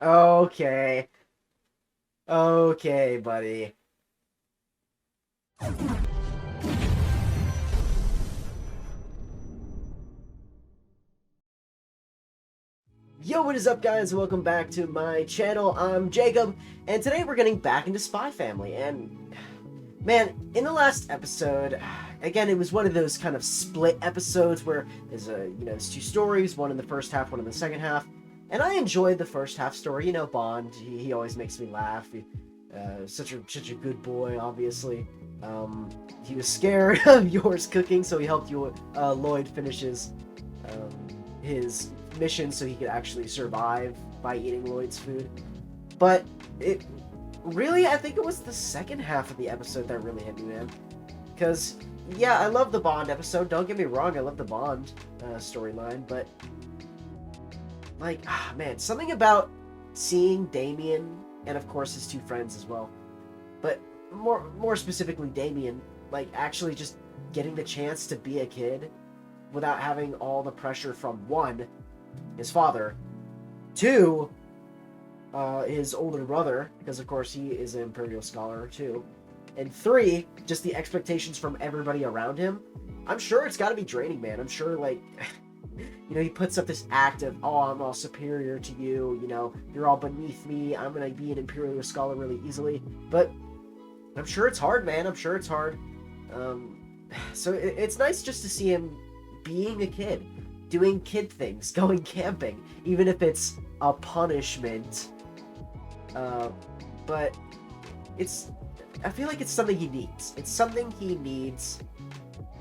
Okay. Okay, buddy. Yo, what is up, guys? Welcome back to my channel. I'm Jacob, and today we're getting back into Spy Family. And man, in the last episode, again, it was one of those kind of split episodes where there's two stories, one in the first half, one in the second half. And I enjoyed the first half story. Bond. He always makes me laugh. Such a good boy, obviously. He was scared of yours cooking, so he helped Lloyd finish his mission so he could actually survive by eating Lloyd's food. But I think it was the second half of the episode that really hit me, man. Because, yeah, I love the Bond episode. Don't get me wrong, I love the Bond storyline, but man, something about seeing Damien and of course his two friends as well, but more specifically Damien, actually just getting the chance to be a kid without having all the pressure from one, his father, two, his older brother, because of course he is an Imperial Scholar too, and three, just the expectations from everybody around him. I'm sure it's got to be draining, man. I'm sure, he puts up this act of, oh, I'm all superior to you, you're all beneath me, I'm gonna be an Imperial Scholar really easily, but I'm sure it's hard, man. I'm sure it's hard. So it's nice just to see him being a kid, doing kid things, going camping, even if it's a punishment. But I feel like it's something he needs. It's something he needs,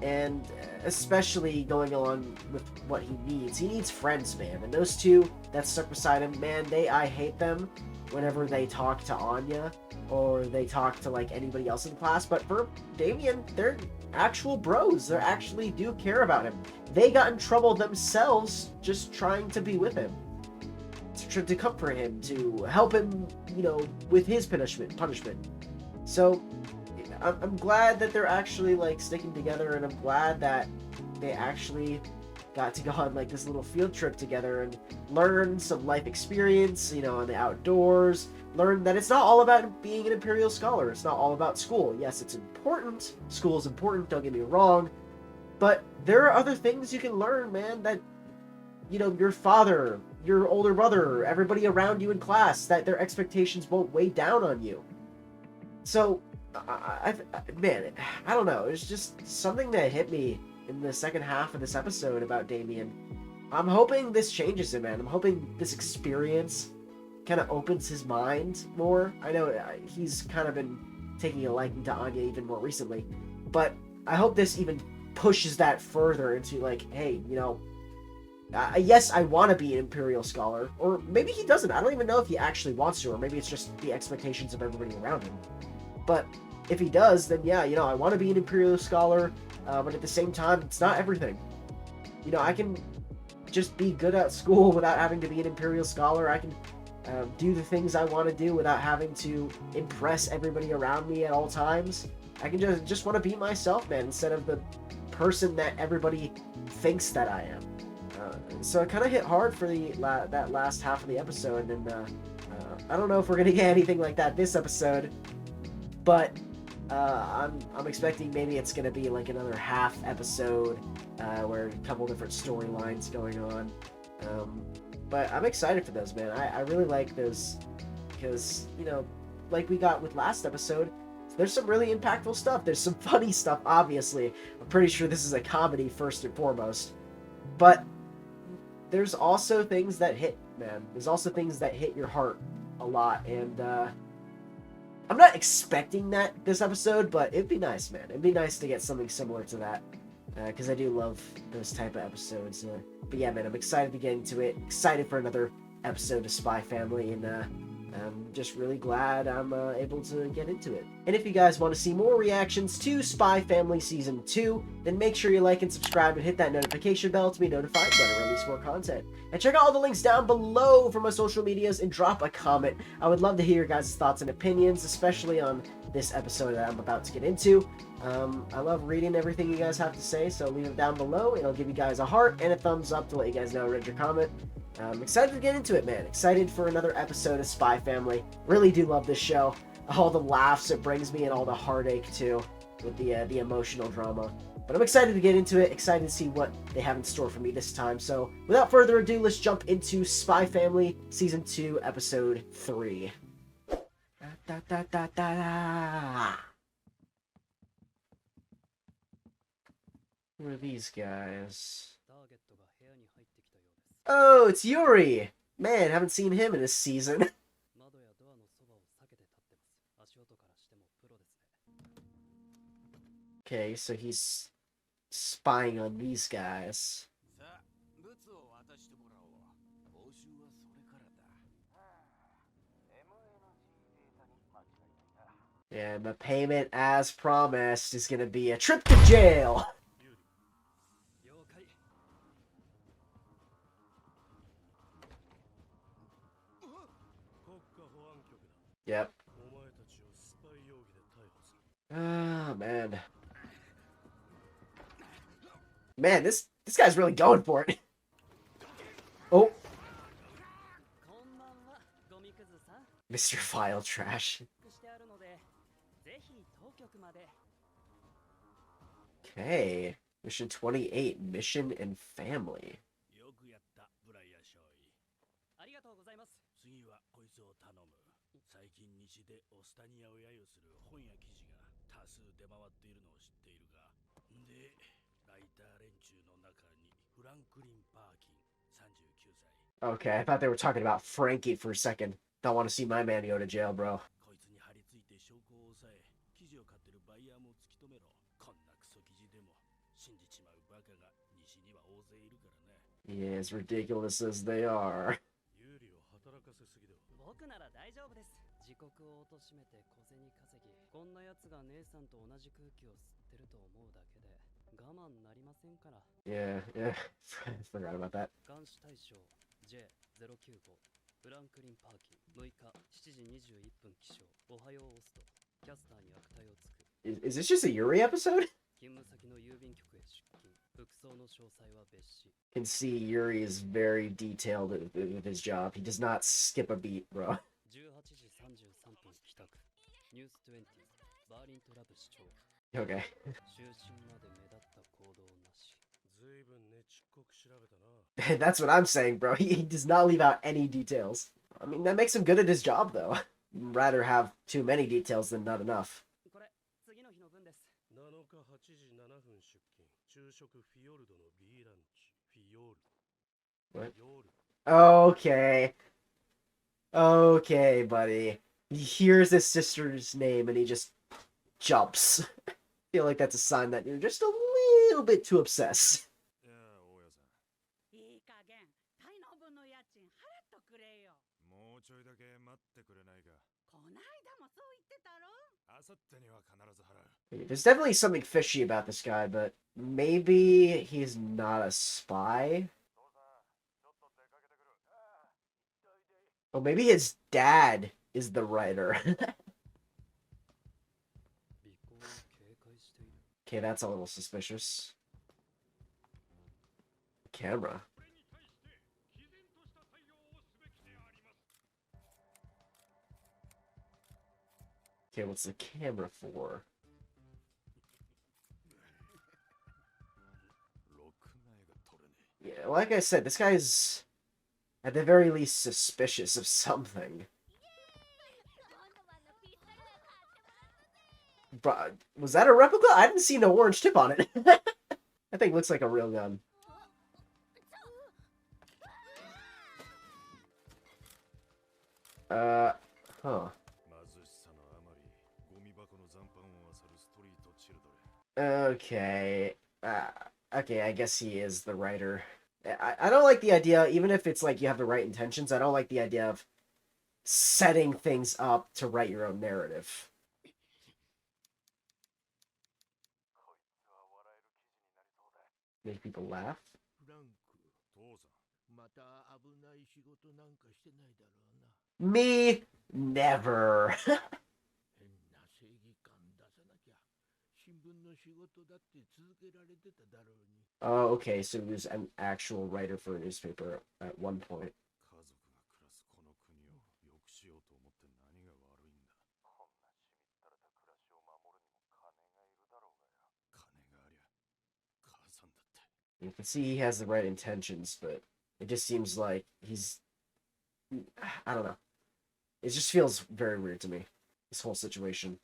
and especially going along with what he needs friends, man. And those two that stuck beside him, man, I hate them whenever they talk to Anya or they talk to anybody else in the class. But for Damien, they're actual bros. They actually do care about him. They got in trouble themselves just trying to be with him, to comfort him, to help him, with his punishment. So I'm glad that they're actually sticking together, and I'm glad that they actually got to go on this little field trip together and learn some life experience, in the outdoors. Learn that it's not all about being an Imperial Scholar. It's not all about school. Yes, it's important. School is important, don't get me wrong. But there are other things you can learn, man, that, your father, your older brother, everybody around you in class, that their expectations won't weigh down on you. So, man, I don't know. It's just something that hit me in the second half of this episode about Damien. I'm hoping this changes him, man. I'm hoping this experience kind of opens his mind more. I know he's kind of been taking a liking to Anya even more recently, but I hope this even pushes that further into hey, yes, I want to be an Imperial Scholar, or maybe he doesn't. I don't even know if he actually wants to, or maybe it's just the expectations of everybody around him. But if he does, then yeah, I want to be an Imperial Scholar, but at the same time, it's not everything. I can just be good at school without having to be an Imperial Scholar. I can do the things I want to do without having to impress everybody around me at all times. I can just want to be myself, man, instead of the person that everybody thinks that I am. So it kind of hit hard for that last half of the episode, and I don't know if we're gonna get anything like that this episode, but I'm expecting maybe it's gonna be another half episode where a couple different storylines going on. But I'm excited for those, man. I really like those because, like we got with last episode, there's some really impactful stuff. There's some funny stuff, obviously. I'm pretty sure this is a comedy first and foremost. But there's also things that hit, man. There's also things that hit your heart a lot. And I'm not expecting that this episode, but it'd be nice, man. It'd be nice to get something similar to that. Because I do love those type of episodes. But yeah, man, I'm excited to get into it. Excited for another episode of Spy Family, and I'm just really glad I'm able to get into it. And if you guys want to see more reactions to Spy Family Season 2, then make sure you like and subscribe and hit that notification bell to be notified when I release more content. And check out all the links down below for my social medias and drop a comment. I would love to hear your guys' thoughts and opinions, especially on this episode that I'm about to get into. I love reading everything you guys have to say, so leave it down below, and I'll give you guys a heart and a thumbs up to let you guys know I read your comment. I'm excited to get into it, man. Excited for another episode of Spy Family. Really do love this show. All the laughs it brings me and all the heartache, too, with the emotional drama. But I'm excited to get into it, excited to see what they have in store for me this time. So, without further ado, let's jump into Spy Family Season 2, Episode 3. Da, da, da, da, da. Who are these guys? Oh, it's Yuri! Man, haven't seen him in this season. Okay, so he's spying on these guys. Yeah, the payment, as promised, is gonna be a trip to jail! Yep. Ah, man. Man, this guy's really going for it. Oh. Mr. File Trash. Okay. Mission 28, Mission and Family. Okay, I thought they were talking about Frankie for a second. Don't want to see my man go to jail, bro. Yeah, as ridiculous as they are. Yeah, I forgot about that. Is this just a Yuri episode? Can see Yuri is very detailed with his job. He does not skip a beat, bro. Okay. That's what I'm saying, bro. He does not leave out any details. I mean, that makes him good at his job, though. Rather have too many details than not enough. What? Okay. Okay, buddy. He hears his sister's name and he just jumps. I feel like that's a sign that you're just a little bit too obsessed. There's definitely something fishy about this guy, but maybe he's not a spy? Oh, maybe his dad is the writer. Okay, that's a little suspicious. Camera. Okay, what's the camera for? Yeah, like I said, this guy's at the very least suspicious of something. Bro, was that a replica? I didn't see no orange tip on it. That thing looks like a real gun. Huh. Okay. Okay, I guess he is the writer. I don't like the idea, even if it's like you have the right intentions, I don't like the idea of setting things up to write your own narrative. Make people laugh? Me? Never. Oh, okay, so he was an actual writer for a newspaper at one point. You can see he has the right intentions, but it just seems like he's... I don't know. It just feels very weird to me, this whole situation.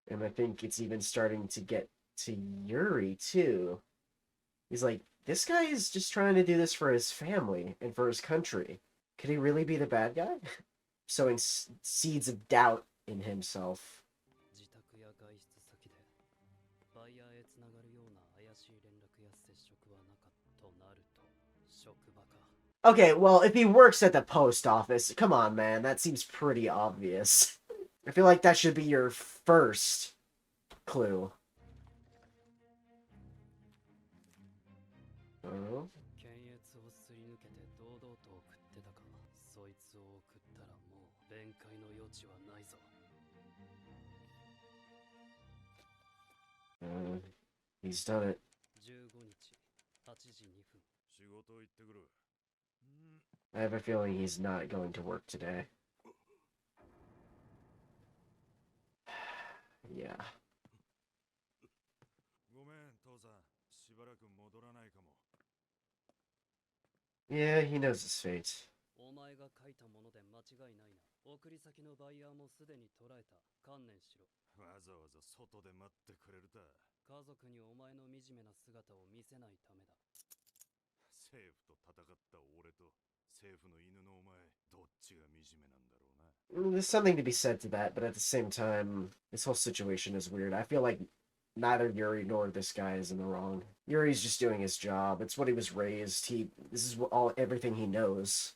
And I think it's even starting to get to Yuri, too. He's like, this guy is just trying to do this for his family and for his country. Could he really be the bad guy? Sowing seeds of doubt in himself. Okay, well, if he works at the post office, come on, man, that seems pretty obvious. I feel like that should be your first clue. Oh. He's done it. I have a feeling he's not going to work today. Yeah. Yeah, he knows his fate. There's something to be said to that, but at the same time, this whole situation is weird. I feel like neither Yuri nor this guy is in the wrong. Yuri's just doing his job. It's what he was raised. This is everything he knows.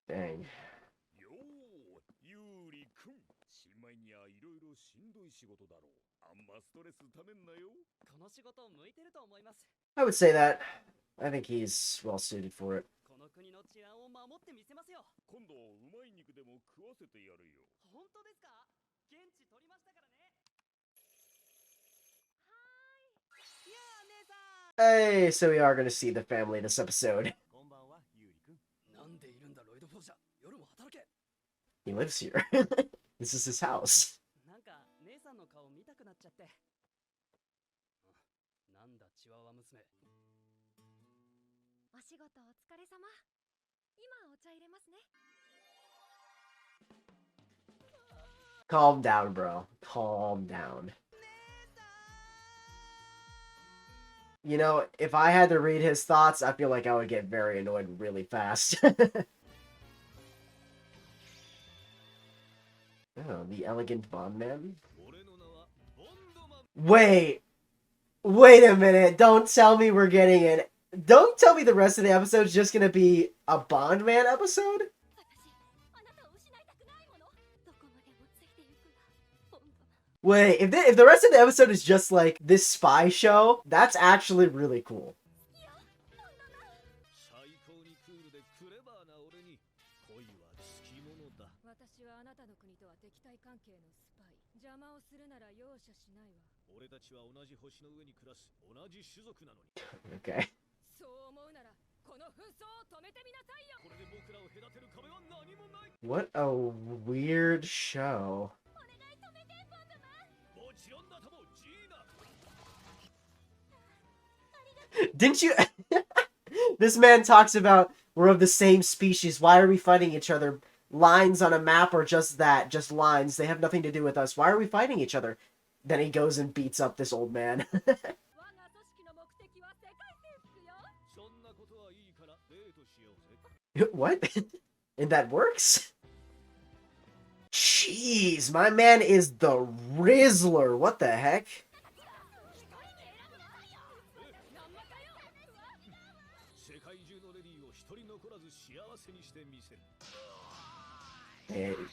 Dang. I would say that. I think he's well suited for it. Hey, so we are going to see the family this episode. He lives here. This is his house. Calm down, bro. Calm down. You know, if I had to read his thoughts, I feel like I would get very annoyed really fast. Oh, the Elegant Bondman? Wait! Wait a minute! Don't tell me we're getting it. Don't tell me the rest of the episode's just gonna be a Bondman episode? Wait, if the rest of the episode is just like this spy show, that's actually really cool. Okay. What a weird show. Didn't you... This man talks about we're of the same species. Why are we fighting each other? Lines on a map are just that. Just lines. They have nothing to do with us. Why are we fighting each other? Then he goes and beats up this old man. What? And that works? Jeez, my man is the Rizzler. What the heck?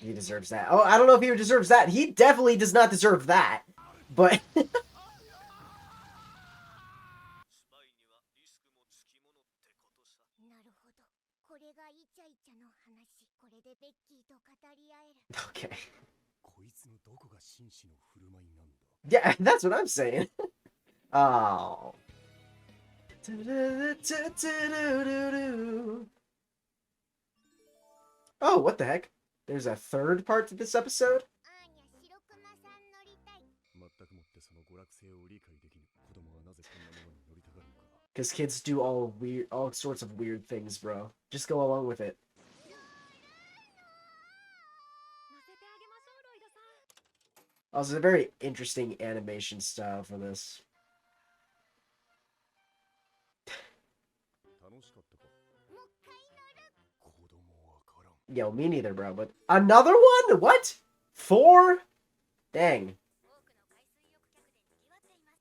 He deserves that. Oh, I don't know if he deserves that. He definitely does not deserve that. But... Okay. Yeah, that's what I'm saying. Oh. Oh, what the heck? There's a third part to this episode? Because kids do all sorts of weird things, bro. Just go along with it. Also, a very interesting animation style for this. Yo, me neither, bro. But another one? What? 4? Dang.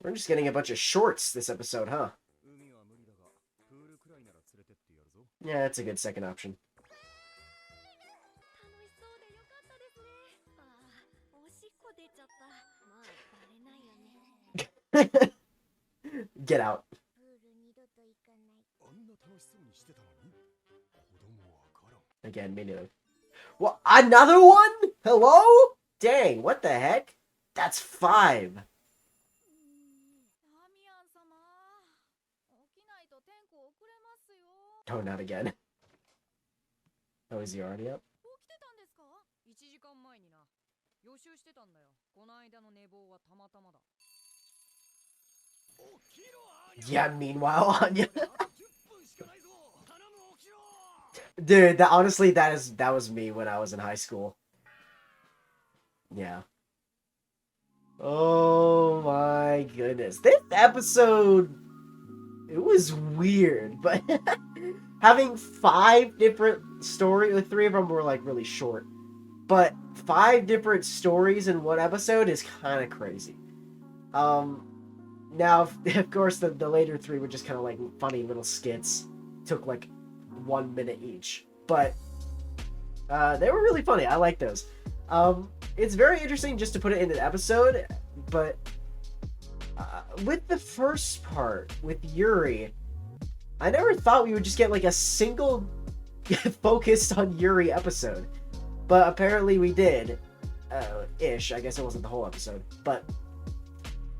We're just getting a bunch of shorts this episode, huh? Yeah, that's a good second option. Get out. Again, me neither. What? Another one? Hello? Dang, what the heck? That's 5. Oh, not again. Oh, is he already up? Yeah, meanwhile, Anya. Dude, honestly, that was me when I was in high school. Yeah. Oh my goodness. This episode, it was weird, but having 5 different stories, 3 of them were like really short, but 5 different stories in one episode is kind of crazy. Now, of course, the later 3 were just kind of like funny little skits, took like 1 minute each, but they were really funny. I like those. It's very interesting just to put it in an episode, but with the first part with Yuri, I never thought we would just get like a single focused on Yuri episode, but apparently we did. Ish. I guess it wasn't the whole episode, but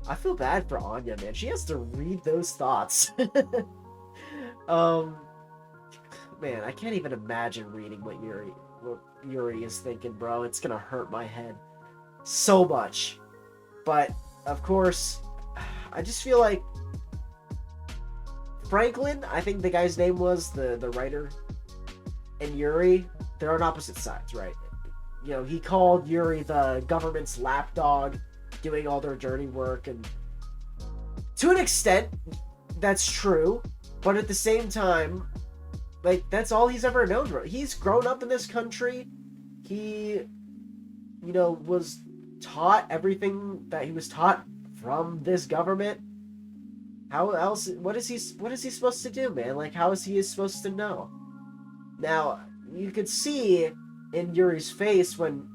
I feel bad for Anya, man. She has to read those thoughts. Man, I can't even imagine reading what Yuri is thinking, bro. It's gonna hurt my head so much. But of course, I just feel like Franklin, I think the guy's name was the writer, and Yuri, they're on opposite sides, right? You know, he called Yuri the government's lapdog, doing all their dirty work, and to an extent, that's true. But at the same time, like, that's all he's ever known, bro. He's grown up in this country. He, you know, was taught everything that he was taught from this government. How else? What is he supposed to do, man? Like, how is he supposed to know? Now, you could see in Yuri's face when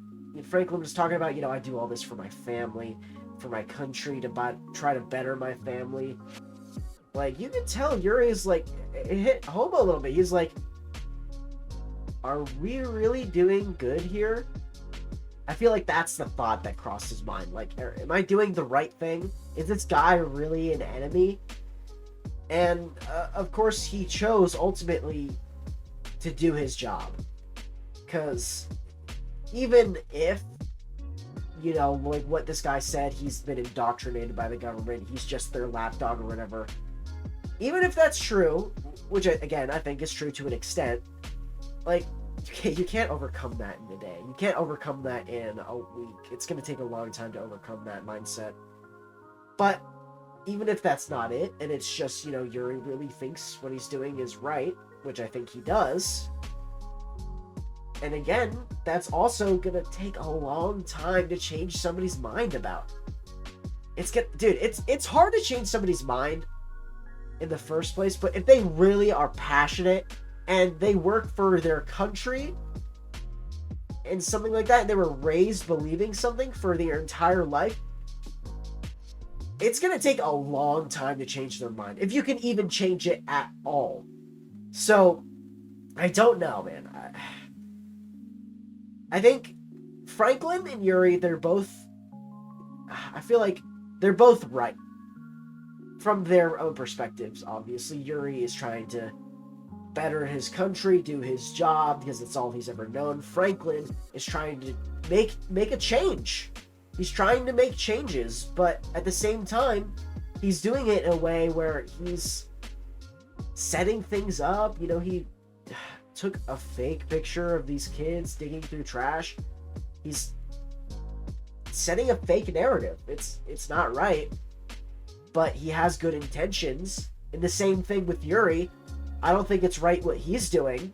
Franklin was talking about, you know, I do all this for my family, for my country, to try to better my family. Like, you can tell Yuri is like, it hit home a little bit. He's like, are we really doing good here? I feel like that's the thought that crossed his mind. Like, am I doing the right thing? Is this guy really an enemy? And, of course, he chose ultimately to do his job. Because even if, you know, like what this guy said, he's been indoctrinated by the government, he's just their lapdog or whatever. Even if that's true, which, again, I think is true to an extent, like, you can't overcome that in a day. You can't overcome that in a week. It's going to take a long time to overcome that mindset. But even if that's not it, and it's just, you know, Yuri really thinks what he's doing is right, which I think he does, and again, that's also going to take a long time to change somebody's mind about. Dude, it's hard to change somebody's mind in the first place, but if they really are passionate and they work for their country and something like that, and they were raised believing something for their entire life, it's going to take a long time to change their mind, if you can even change it at all. So, I don't know, man. I think Franklin and Yuri, I feel like they're both right. From their own perspectives, obviously. Yuri is trying to better his country, do his job, because it's all he's ever known. Franklin is trying to make a change. He's trying to make changes, but at the same time, he's doing it in a way where he's setting things up. You know, he took a fake picture of these kids digging through trash. He's setting a fake narrative. It's not right, but he has good intentions. And the same thing with Yuri. I don't think it's right what he's doing.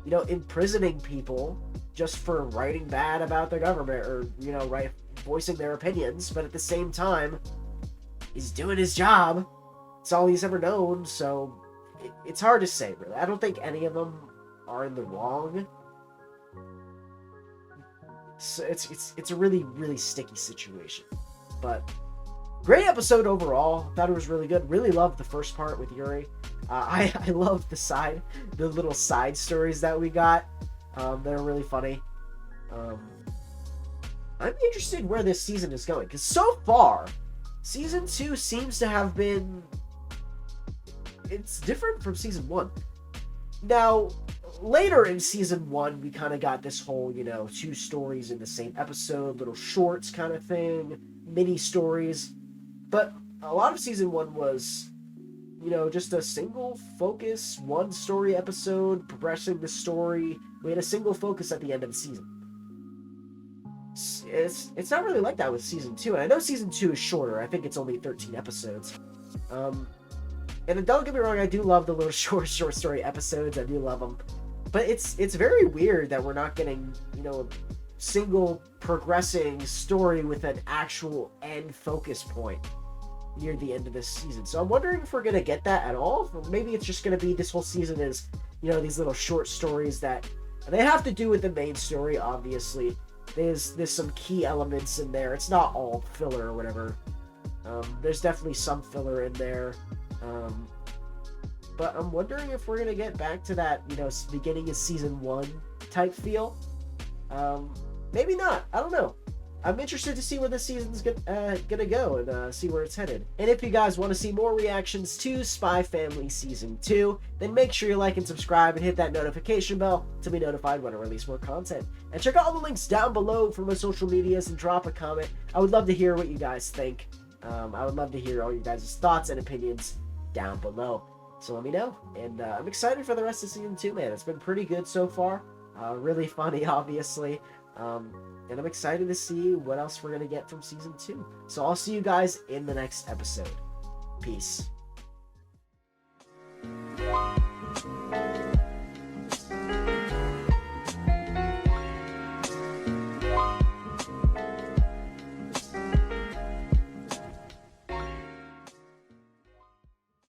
You know, imprisoning people just for writing bad about the government or, you know, voicing their opinions. But at the same time, he's doing his job. It's all he's ever known. So it's hard to say, really. I don't think any of them are in the wrong. So it's a really, really sticky situation. But great episode overall. Thought it was really good. Really loved the first part with Yuri. I love the little side stories that we got. They're really funny. I'm interested where this season is going, because so far, season 2 seems to have been... It's different from season 1. Now, later in season 1, we kind of got this whole, you know, 2 stories in the same episode, little shorts kind of thing, mini stories. But a lot of season 1 was, you know, just a single focus, 1 story episode, progressing the story. We had a single focus at the end of the season. It's not really like that with season 2, and I know season 2 is shorter. I think it's only 13 episodes. And don't get me wrong, I do love the little short story episodes. I do love them. But it's very weird that we're not getting, you know, a single progressing story with an actual end focus point near the end of this season. So I'm wondering if we're going to get that at all. Or maybe it's just going to be this whole season is, you know, these little short stories that they have to do with the main story, obviously. There's some key elements in there. It's not all filler or whatever. There's definitely some filler in there. But I'm wondering if we're going to get back to that, you know, beginning of season 1 type feel. Maybe not. I don't know. I'm interested to see where this season's gonna go and see where it's headed. And if you guys want to see more reactions to Spy Family Season 2, then make sure you like and subscribe and hit that notification bell to be notified when I release more content. And check out all the links down below for my social medias and drop a comment. I would love to hear what you guys think. I would love to hear all you guys' thoughts and opinions down below. So let me know. And I'm excited for the rest of Season 2, man. It's been pretty good so far. Really funny, obviously. And I'm excited to see what else we're going to get from Season 2. So I'll see you guys in the next episode. Peace.